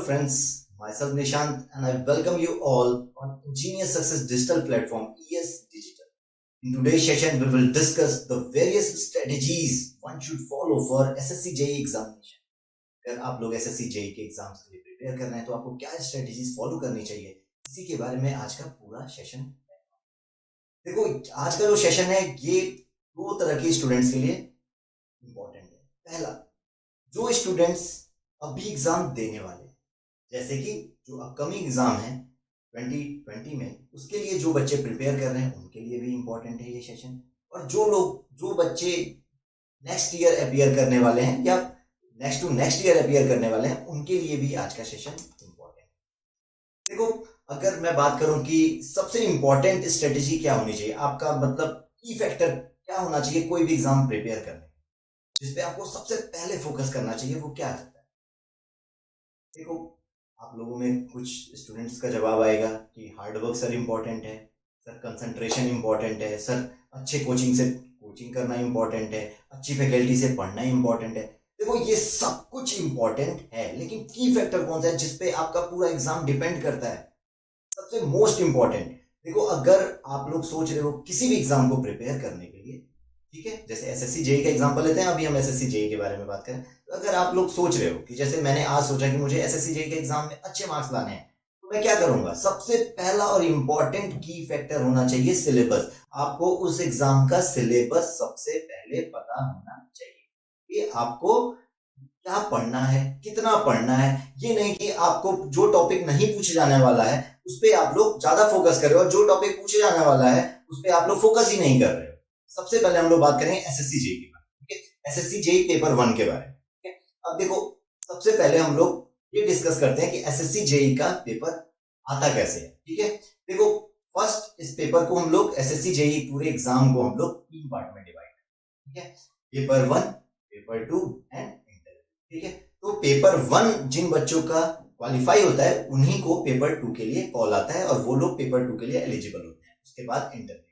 friends, myself Nishant and I welcome you all on Ingenious Success Digital Platform ES Digital. In today's session, we will discuss the various strategies one should follow for SSC JEE examination. अगर आप लोग SSC JEE के exams के लिए prepare कर रहे हैं तो आपको क्या स्ट्रेटेजीज फॉलो करनी चाहिए, इसी के बारे में आज का पूरा सेशन है। देखो, आज का जो सेशन है ये दो तरह के स्टूडेंट्स के लिए इंपॉर्टेंट है। पहला, जो स्टूडेंट्स अभी एग्जाम देने वाले हैं, जैसे कि जो अपकमिंग एग्जाम है 2020 में, उसके लिए जो बच्चे प्रिपेयर कर रहे हैं उनके लिए भी इम्पोर्टेंट है ये सेशन। और जो बच्चे नेक्स्ट ईयर अपियर करने वाले हैं या नेक्स्ट ईयर अपियर करने वाले हैं, उनके लिए भी आज का सेशन इम्पोर्टेंट है। देखो, अगर मैं बात करूं कि सबसे इंपॉर्टेंट स्ट्रेटेजी क्या होनी चाहिए, आपका मतलब की फैक्टर क्या होना चाहिए कोई भी एग्जाम प्रिपेयर करने, जिसपे आपको सबसे पहले फोकस करना चाहिए, वो क्या रहता है? देखो, आप लोगों में कुछ स्टूडेंट्स का जवाब आएगा कि हार्ड वर्क सर इम्पोर्टेंट है, सर कंसंट्रेशन इम्पोर्टेंट है, सर अच्छे कोचिंग करना इम्पोर्टेंट है, अच्छी फैकल्टी से पढ़ना इम्पोर्टेंट है। देखो, ये सब कुछ इम्पोर्टेंट है, लेकिन की फैक्टर कौन सा है जिसपे आपका पूरा एग्जाम डिपेंड करता है? सबसे मोस्ट इम्पोर्टेंट, देखो, अगर आप लोग सोच रहे हो किसी भी एग्जाम को प्रिपेयर करने के लिए, ठीक है, जैसे एसएससी जेईई का एग्जांपल लेते हैं, अभी हम एसएससी जेईई के बारे में बात करें, तो अगर आप लोग सोच रहे हो कि जैसे मैंने आज सोचा कि मुझे एसएससी जेईई के एग्जाम में अच्छे मार्क्स लाने हैं, तो मैं क्या करूंगा? सबसे पहला और इंपॉर्टेंट की फैक्टर होना चाहिए सिलेबस। आपको उस एग्जाम का सिलेबस सबसे पहले पता होना चाहिए कि आपको क्या पढ़ना है, कितना पढ़ना है। ये नहीं कि आपको जो टॉपिक नहीं पूछे जाने वाला है उस पर आप लोग ज्यादा फोकस कर रहे हो और जो टॉपिक पूछे जाने वाला है उस पर आप लोग फोकस ही नहीं कर रहे हो। सबसे पहले हम लोग बात करेंगे एसएससी जेईई के बारे में, ठीक है, एसएससी जेईई पेपर 1 के बारे में, ठीक है। अब देखो, सबसे पहले हम लोग ये डिस्कस करते हैं कि एसएससी जेईई का पेपर आता कैसे है, ठीक है। देखो, फर्स्ट इस पेपर को हम लोग एसएससी जेईई पूरे एग्जाम को हम लोग 3 पार्ट में डिवाइड करते हैं, ठीक है। पेपर 1, पेपर 2 एंड इंटरव्यू, ठीक है। तो पेपर 1 जिन बच्चों का क्वालिफाई होता है उन्हीं को पेपर 2 के लिए कॉल आता है और वो लोग पेपर 2 के लिए एलिजिबल होते हैं। उसके बाद इंटरव्यू,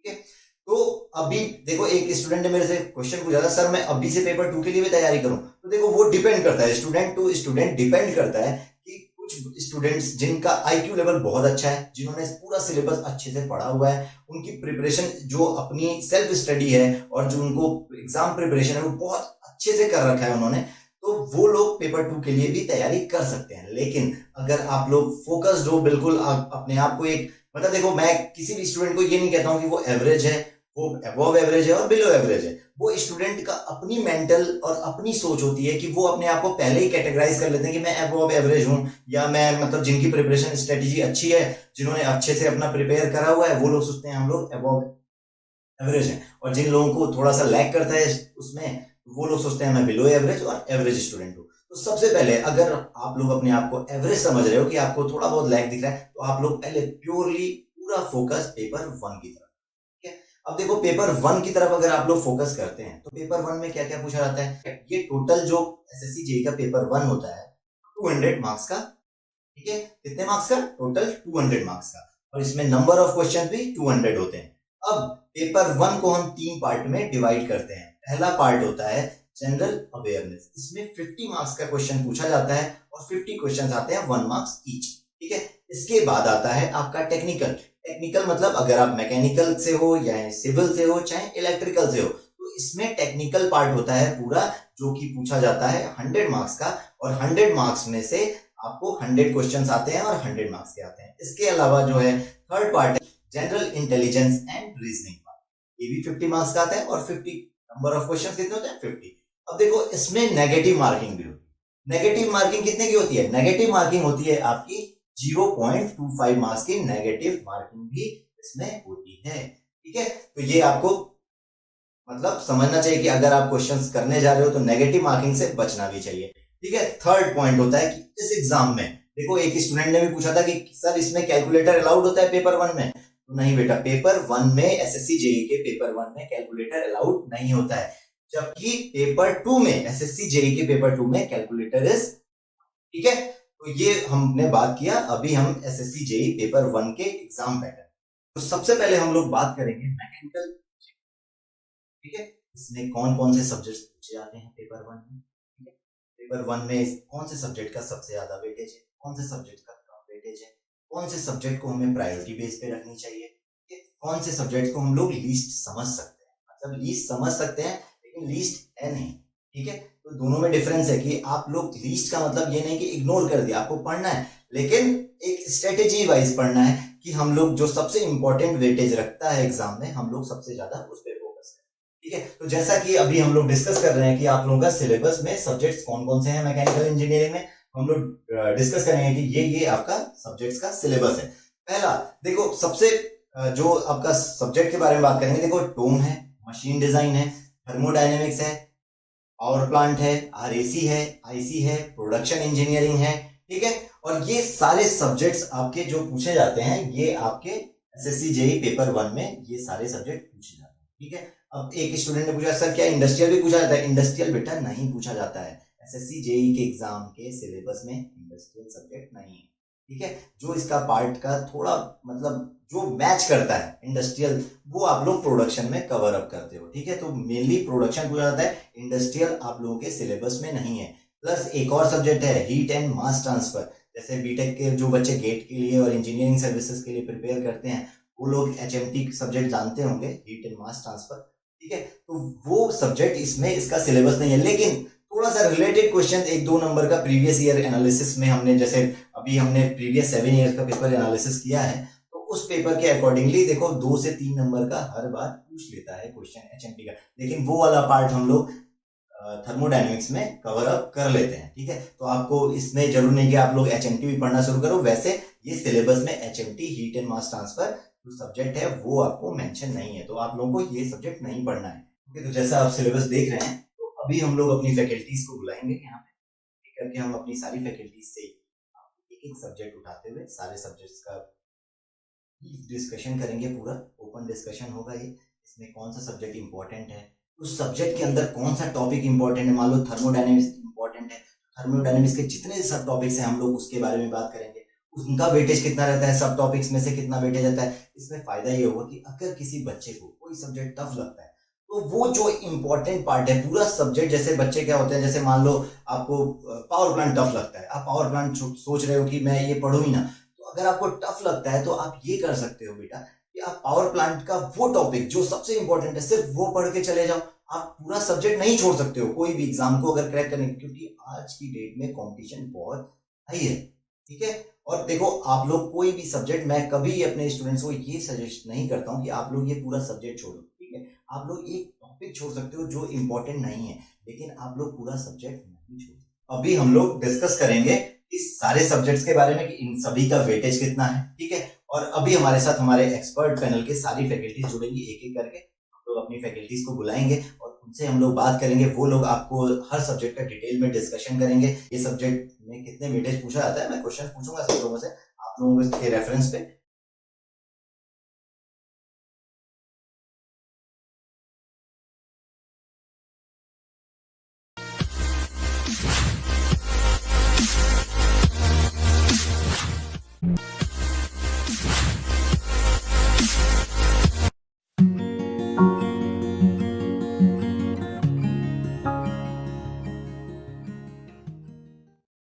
ठीक है। तो अभी देखो, एक स्टूडेंट ने मेरे से क्वेश्चन पूछा था, सर मैं अभी से पेपर 2 के लिए भी तैयारी करूं? तो देखो, वो डिपेंड करता है, स्टूडेंट टू स्टूडेंट डिपेंड करता है कि कुछ स्टूडेंट्स जिनका आईक्यू लेवल बहुत अच्छा है, जिन्होंने पूरा सिलेबस अच्छे से पढ़ा हुआ है, उनकी प्रिपरेशन जो अपनी सेल्फ स्टडी है और जो उनको एग्जाम प्रिपरेशन है वो बहुत अच्छे से कर रखा है उन्होंने, तो वो लोग पेपर 2 के लिए भी तैयारी कर सकते हैं। लेकिन अगर आप लोग फोकस्ड हो, बिल्कुल अपने आप को एक, मतलब देखो, मैं किसी भी स्टूडेंट को ये नहीं कहता हूं कि वो एवरेज है, वो अबव एवरेज है और बिलो एवरेज है। वो स्टूडेंट का अपनी मेंटल और अपनी सोच होती है कि वो अपने आप को पहले ही कैटेगराइज कर लेते हैं कि मैं अबव एवरेज हूं, या मैं मतलब जिनकी प्रिपरेशन स्ट्रेटेजी अच्छी है, जिन्होंने अच्छे से अपना प्रिपेयर करा हुआ है, वो लोग सोचते हैं हम लोग अबव एवरेज हैं। और जिन लोगों को थोड़ा सा लैग करता है उसमें, वो लोग सोचते हैं मैं बिलो एवरेज और एवरेज स्टूडेंट हूँ। तो सबसे पहले, अगर आप लोग अपने आप को एवरेज समझ रहे हो कि आपको थोड़ा बहुत लैग दिख रहा है, तो आप लोग पहले प्योरली पूरा फोकस पेपर 1 की तरफ, ठीक है। अब देखो, पेपर 1 की तरफ अगर आप लोग फोकस करते हैं तो पेपर 1 में क्या क्या पूछा जाता है? ये टोटल जो एसएससी जेईई का पेपर 1 होता है 200 मार्क्स का, ठीक है। कितने मार्क्स का? टोटल 200 मार्क्स का, और इसमें नंबर ऑफ क्वेश्चन भी 200 होते हैं। अब पेपर 1 को हम 3 पार्ट में डिवाइड करते हैं। पहला पार्ट होता है जनरल अवेयरनेस, इसमें 50 मार्क्स का क्वेश्चन पूछा जाता है और 50 क्वेश्चन आते हैं 1 मार्क्स ईच, ठीक है। इसके बाद आता है आपका टेक्निकल मतलब अगर आप मैकेनिकल से हो या सिविल से हो चाहे इलेक्ट्रिकल से हो, तो इसमें टेक्निकल पार्ट होता है पूरा, जो कि पूछा जाता है 100 मार्क्स का, और 100 मार्क्स में से आपको 100 क्वेश्चंस आते हैं और 100 मार्क्स के आते हैं। इसके अलावा जो है थर्ड पार्ट है general intelligence and reasoning part, ये भी 50 मार्क्स का आता है और 50 नंबर ऑफ क्वेश्चंस कितने होते हैं? 50। अब देखो, इसमें नेगेटिव मार्किंग भी होती है। नेगेटिव मार्किंग कितने की होती है? नेगेटिव मार्किंग होती है आपकी 0.25 मार्क्स की नेगेटिव मार्किंग भी इसमें होती है, ठीक है। तो ये आपको मतलब समझना चाहिए कि अगर आप क्वेश्चंस करने जा रहे हो तो नेगेटिव मार्किंग से बचना भी चाहिए, ठीक है। थर्ड पॉइंट होता है कि इस एग्जाम में, देखो, एक स्टूडेंट ने भी पूछा था कि सर इसमें कैलकुलेटर अलाउड होता है पेपर 1 में? तो नहीं बेटा, पेपर 1 में एसएससी जेईई के पेपर 1 में कैलकुलेटर अलाउड नहीं होता है, जबकि पेपर 2 में एसएससी जेईई के पेपर 2 में कैलकुलेटर इज, ठीक है। तो ये हमने बात किया। अभी हम एसएससी जेईई पेपर 1 के एग्जाम पैटर्न, तो सबसे पहले हम लोग बात करेंगे मैकेनिकल, ठीक है। इसमें कौन कौन से सब्जेक्ट्स पूछे जाते हैं पेपर 1 में, ठीक है। पेपर 1 में कौन से सब्जेक्ट का सबसे ज्यादा वेटेज है, कौन से सब्जेक्ट का कम वेटेज है, कौन से सब्जेक्ट को हमें प्रायोरिटी बेस पे रखनी चाहिए, ठीक है? कौन से सब्जेक्ट को हम लोग लीस्ट समझ सकते हैं, मतलब लीस्ट समझ सकते हैं लेकिन लीस्ट है नहीं, ठीक है? तो दोनों में डिफरेंस है कि आप लोग लीस्ट का मतलब ये नहीं कि इग्नोर कर दिया, आपको पढ़ना है लेकिन एक स्ट्रेटेजी वाइज पढ़ना है कि हम लोग जो सबसे इंपॉर्टेंट वेटेज रखता है एग्जाम में, हम लोग सबसे ज्यादा उस पर फोकस करें, ठीक है? तो जैसा कि अभी हम लोग डिस्कस कर रहे हैं कि आप लोगों का सिलेबस में सब्जेक्ट्स कौन कौन से हैं मैकेनिकल इंजीनियरिंग में, हम लोग डिस्कस करेंगे कि ये आपका सब्जेक्ट्स का सिलेबस है। पहला देखो, सबसे जो आपका सब्जेक्ट के बारे में बात करेंगे, देखो टोन है, मशीन डिजाइन है, थर्मोडायनेमिक्स है, पावर प्लांट है, आरएसी है, आईसी है, प्रोडक्शन इंजीनियरिंग है, ठीक है? और ये सारे सब्जेक्ट्स आपके जो पूछे जाते हैं, ये आपके एसएससी जेई पेपर 1 में ये सारे सब्जेक्ट पूछे जाते हैं, ठीक है? अब एक स्टूडेंट ने पूछा सर क्या इंडस्ट्रियल भी पूछा जाता है? इंडस्ट्रियल बेटा नहीं पूछा जाता है, एसएससी जेई के एग्जाम के सिलेबस में इंडस्ट्रियल सब्जेक्ट नहीं है, ठीक है? जो इसका पार्ट का थोड़ा मतलब जो मैच करता है इंडस्ट्रियल, वो आप लोग प्रोडक्शन में कवर अप करते हो, ठीक है? तो मेनली प्रोडक्शन पूछा जाता है, इंडस्ट्रियल आप लोगों के सिलेबस में नहीं है। प्लस एक और सब्जेक्ट है हीट एंड मास ट्रांसफर, जैसे बीटेक के जो बच्चे गेट के लिए और इंजीनियरिंग सर्विसेज के लिए प्रिपेयर करते हैं, वो लोग एचएमटी सब्जेक्ट जानते होंगे, हीट एंड मास ट्रांसफर, ठीक है? तो वो सब्जेक्ट इसमें इसका सिलेबस नहीं है, लेकिन थोड़ा सा रिलेटेड क्वेश्चन 1-2 नंबर का प्रीवियस ईयर एनालिसिस में हमने, जैसे अभी हमने प्रीवियस 7 ईयर का पेपर एनालिसिस किया है, तो उस पेपर के अकॉर्डिंगली देखो 2 से 3 नंबर का हर बार पूछ लेता है क्वेश्चन एचएमटी का, लेकिन वो वाला पार्ट हम लोग थर्मोडायनेमिक्स में कवर अप कर लेते हैं, ठीक है? तो आपको इसमें जरूर नहीं कि आप लोग एचएमटी भी पढ़ना शुरू करो, वैसे ये सिलेबस में HMT heat and mass transfer जो सब्जेक्ट है वो आपको मेंशन नहीं है, तो आप लोगों को ये सब्जेक्ट नहीं पढ़ना है, ओके? तो जैसा आप सिलेबस देख रहे हैं, तो अभी हम लोग अपनी फैकल्टीज को बुलाएंगे यहाँ पे, करके हम अपनी सारी फैकल्टीज से एक एक सब्जेक्ट उठाते हुए सारे सब्जेक्ट्स का डिस्कशन करेंगे, पूरा ओपन डिस्कशन होगा ये, इसमें कौन सा सब्जेक्ट इंपॉर्टेंट है, उस सब्जेक्ट के अंदर कौन सा टॉपिक इंपॉर्टेंट है, मान लो थर्मोडायनेमिक्स इंपॉर्टेंट है, थर्मोडायनेमिक्स के जितने सब टॉपिक्स हैं हम लोग उसके बारे में बात करेंगे, उनका वेटेज कितना रहता है, सब टॉपिक्स में से कितना वेटेज रहता है। इसमें फायदा ये होगा कि अगर किसी बच्चे को कोई सब्जेक्ट टफ लगता है, तो वो जो इंपॉर्टेंट पार्ट है पूरा सब्जेक्ट, जैसे बच्चे क्या होते हैं, जैसे मान लो आपको पावर प्लांट टफ लगता है, आप पावर प्लांट सोच रहे हो कि मैं ये पढ़ूं ही ना, तो अगर आपको टफ लगता है तो आप ये कर सकते हो बेटा कि आप पावर प्लांट का वो टॉपिक जो सबसे इंपॉर्टेंट है सिर्फ वो पढ़ के चले जाओ, आप पूरा सब्जेक्ट नहीं छोड़ सकते हो कोई भी एग्जाम को अगर क्रैक करने, क्योंकि आज की डेट में कंपटीशन बहुत हाई है, ठीक है? और देखो आप लोग कोई भी सब्जेक्ट, मैं कभी अपने स्टूडेंट्स को ये सजेस्ट नहीं करता हूँ कि आप लोग ये पूरा सब्जेक्ट छोड़ो, ठीक है? आप लोग एक टॉपिक छोड़ सकते हो जो इंपॉर्टेंट नहीं है, लेकिन आप लोग पूरा सब्जेक्ट नहीं छोड़ सकते। अभी हम लोग डिस्कस करेंगे इस सारे सब्जेक्ट्स के बारे में कि इन सभी का वेटेज कितना है, ठीक है? और अभी हमारे साथ हमारे एक्सपर्ट पैनल के सारी फैकल्टीज जुड़ेंगी, एक एक करके हम लोग अपनी फैकल्टीज को बुलाएंगे और उनसे हम लोग बात करेंगे, वो लोग आपको हर सब्जेक्ट का डिटेल में डिस्कशन करेंगे, ये सब्जेक्ट में कितने वेटेज पूछा जाता है, मैं क्वेश्चन पूछूंगा सब लोगों से, आप लोगों के रेफरेंस पे